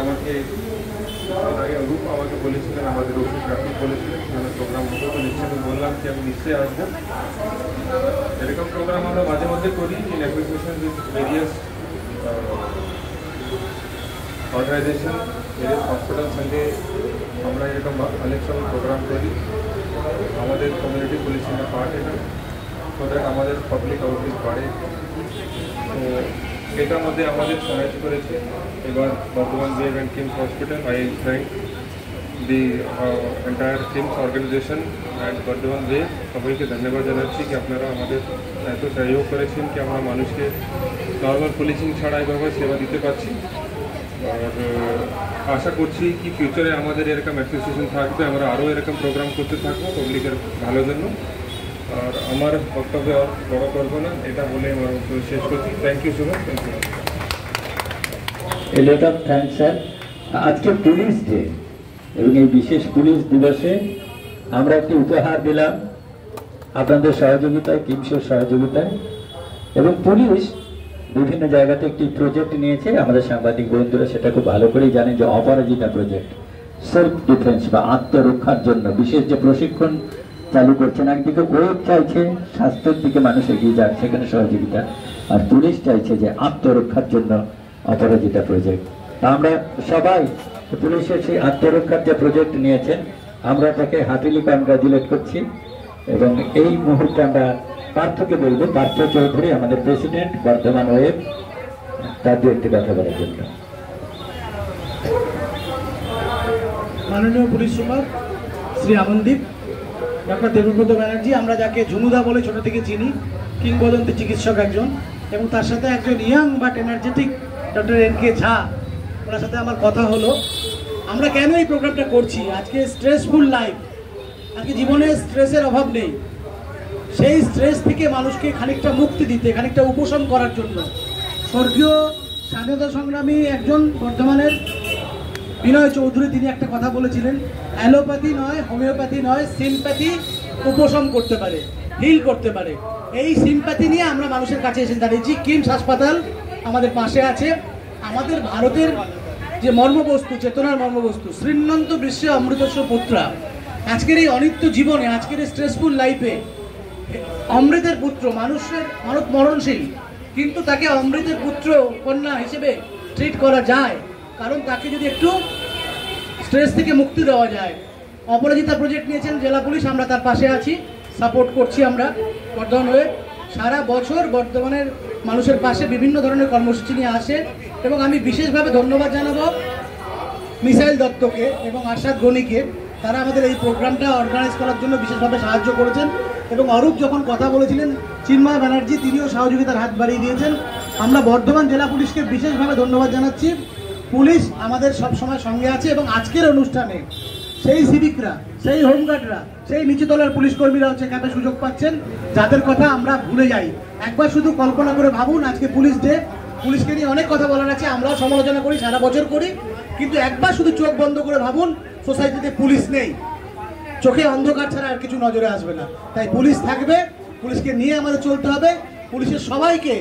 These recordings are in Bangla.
আমাকে আগে অরূপ আমাকে বলেছিলেন, আমাদের অফিস রাখি বলেছিলেন সেখানে প্রোগ্রাম হতো, তো নিশ্চয়ই আমি বললাম কি আমি নিশ্চয়ই আসবো। এরকম প্রোগ্রাম আমরা মাঝে মধ্যে করি in association with various organisation, various hospital সঙ্গে আমরা এরকম অনেক সময় প্রোগ্রাম করি। আমাদের কমিউনিটি পুলিশিংয়ের পার্ট এটা, সো দ্যাট আমাদের পাবলিক আউটরিচ বাড়ে। তো এটার মধ্যে আমাদের সাহায্য করেছে এবার Bardhaman Wave and KIMS Hospital. I thank the entire KIMS organisation and Bardhaman Wave, সবাইকে ধন্যবাদ জানাচ্ছি কি আপনারা আমাদের এত সহযোগ করেছেন কি আমরা মানুষকে নর্মাল পুলিশিং ছাড়া এভাবে সেবা দিতে পারছি। আর আশা করছি কি ফিউচারে আমাদের এরকম অ্যাসোসিয়েশন থাকবে, আমরা আরও এরকম প্রোগ্রাম করতে থাকবো পাবলিকের ভালোর জন্য। আর আমার বক্তব্য আর বড় করবো না, এটা বলে আমার শেষ করছি। Thank you so much. Thank you. A lot of thanks, sir. আজকে পুলিশ ডে এবং এই বিশেষ পুলিশ দিবসে আমরা একটি উপহার দিলাম আপনাদের সহযোগিতায়, কিমসের সহযোগিতায়। এবং পুলিশ বিভিন্ন জায়গাতে একটি প্রজেক্ট নিয়েছে, আমাদের সাংবাদিক বন্ধুরা সেটা খুব ভালো করেই জানেন যে অপরাজিতা প্রজেক্ট, সেলফ ডিফেন্স বা আত্মরক্ষার জন্য বিশেষ যে প্রশিক্ষণ চালু করছেন। একদিকে ওয়েব চাইছে স্বাস্থ্যের দিকে মানুষ এগিয়ে যাক, সেখানে সহযোগিতা, আর পুলিশ চাইছে যে আত্মরক্ষার জন্য অপরাজিতা প্রজেক্ট। আমরা সবাই পুলিশের সেই আত্মরক্ষার যে প্রজেক্ট নিয়েছেন আমরা তাকে হার্টিলি কনগ্রাচুলেট করছি। এবং এই মুহূর্তে আমরা পার্থকে বলবো, পার্থ চৌধুরী আমাদের প্রেসিডেন্ট বর্ধমান ওয়েব, তার দু একটি কথা বলার জন্য। মাননীয় police super Shri Amandeep doctor Debabrata Banerjee, আমরা যাকে ঝুনুদা বলে ছোট থেকে চিনি, কিংবদন্তি চিকিৎসক একজন, এবং তার সাথে একজন young but energetic doctor N K. Jha, ওনার সাথে আমার কথা হলো আমরা কেন এই প্রোগ্রামটা করছি। আজকে স্ট্রেসফুল লাইফ, আজকে জীবনে স্ট্রেসের অভাব নেই, সেই স্ট্রেস থেকে মানুষকে খানিকটা মুক্তি দিতে, খানিকটা উপশম করার জন্য স্বর্গীয় স্বাধীনতা সংগ্রামী একজন বর্ধমানের বিনয় চৌধুরী, তিনি একটা কথা বলেছিলেন, অ্যালোপ্যাথি নয়, হোমিওপ্যাথি নয়, সিম্প্যাথি উপশম করতে পারে, হিল করতে পারে। এই সিম্প্যাথি নিয়ে আমরা মানুষের কাছে এসে দাঁড়িয়েছি। কিমস হাসপাতাল আমাদের পাশে আছে। আমাদের ভারতের যে মর্মবস্তু, চেতনার মর্মবস্তু, শ্রীনন্ত বিশ্বে অমৃতস্য পুত্রা, আজকের এই অনিত্য জীবনে, আজকের এই স্ট্রেসফুল লাইফে অমৃতের পুত্র, মানব মরণশীল, কিন্তু তাকে অমৃতের পুত্র কন্যা হিসেবে ট্রিট করা যায়, কারণ তাকে যদি একটু স্ট্রেস থেকে মুক্তি দেওয়া যায়। অপরাজিতা প্রজেক্ট নিয়েছেন জেলা পুলিশ, আমরা তার পাশে আছি, সাপোর্ট করছি। আমরা বর্ধমান হয়ে সারা বছর বর্ধমানের মানুষের পাশে বিভিন্ন ধরনের কর্মসূচি নিয়ে আসে। এবং আমি বিশেষভাবে ধন্যবাদ জানাবো মিসাইল দত্তকে এবং আশাদ গনিকে, তারা আমাদের এই প্রোগ্রামটা অর্গানাইজ করার জন্য বিশেষভাবে সাহায্য করেছেন। এবং অরূপ যখন কথা বলেছিলেন, চিন্ময় ব্যানার্জি, তিনিও সহযোগিতার হাত বাড়িয়ে দিয়েছেন। আমরা বর্ধমান জেলা পুলিশকে বিশেষভাবে ধন্যবাদ জানাচ্ছি। পুলিশ আমাদের সব সময় সঙ্গে আছে এবং আজকের অনুষ্ঠানে সেই সিভিকরা, সেই হোমগার্ডরা, সেই নিচুতলার পুলিশ কর্মীরা হচ্ছে ক্যাম্পে সুযোগ পাচ্ছেন, যাদের কথা আমরা ভুলে যাই। একবার শুধু কল্পনা করে ভাবুন, আজকে পুলিশ ডে, পুলিশকে নিয়ে অনেক কথা বলার আছে, আমরাও সমালোচনা করি, সারা বছর করি, কিন্তু একবার শুধু চোখ বন্ধ করে ভাবুন, সোসাইটিতে পুলিশ নেই, চোখে অন্ধকার ছাড়া আর কিছু নজরে আসবে না। তাই পুলিশ থাকবে, পুলিশকে নিয়ে আমাদের চলতে হবে। পুলিশের সবাইকে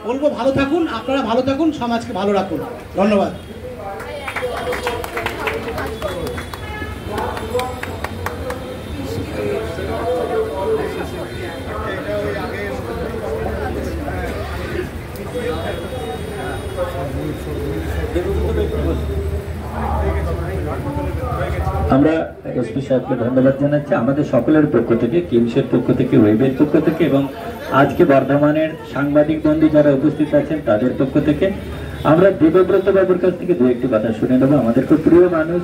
বলবো ভালো থাকুন, আপনারা ভালো থাকুন, সমাজকে ভালো রাখুন। ধন্যবাদ। আমরা এসপি সাহেবকে ধন্যবাদ জানাচ্ছি আমাদের সকলের পক্ষ থেকে, কিমসের পক্ষ থেকে, ওয়েবের পক্ষ থেকে, এবং আজকে বর্ধমানের সাংবাদিক বন্ধু যারা উপস্থিত আছেন তাদের পক্ষ থেকে। আমরা দেবব্রত বাবুর কাছ থেকে দু একটি কথা শুনে নেবো। আমাদের খুব প্রিয় মানুষ,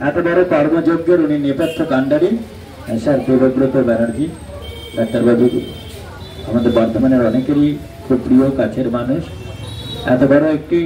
এত বড় কর্মযজ্ঞের উনি নেপথ্য কাণ্ডারি স্যার দেবব্রত ব্যানার্জি ডাক্তারবাবু, আমাদের বর্ধমানের অনেকেরই খুব প্রিয় কাছের মানুষ। এত বড় একটি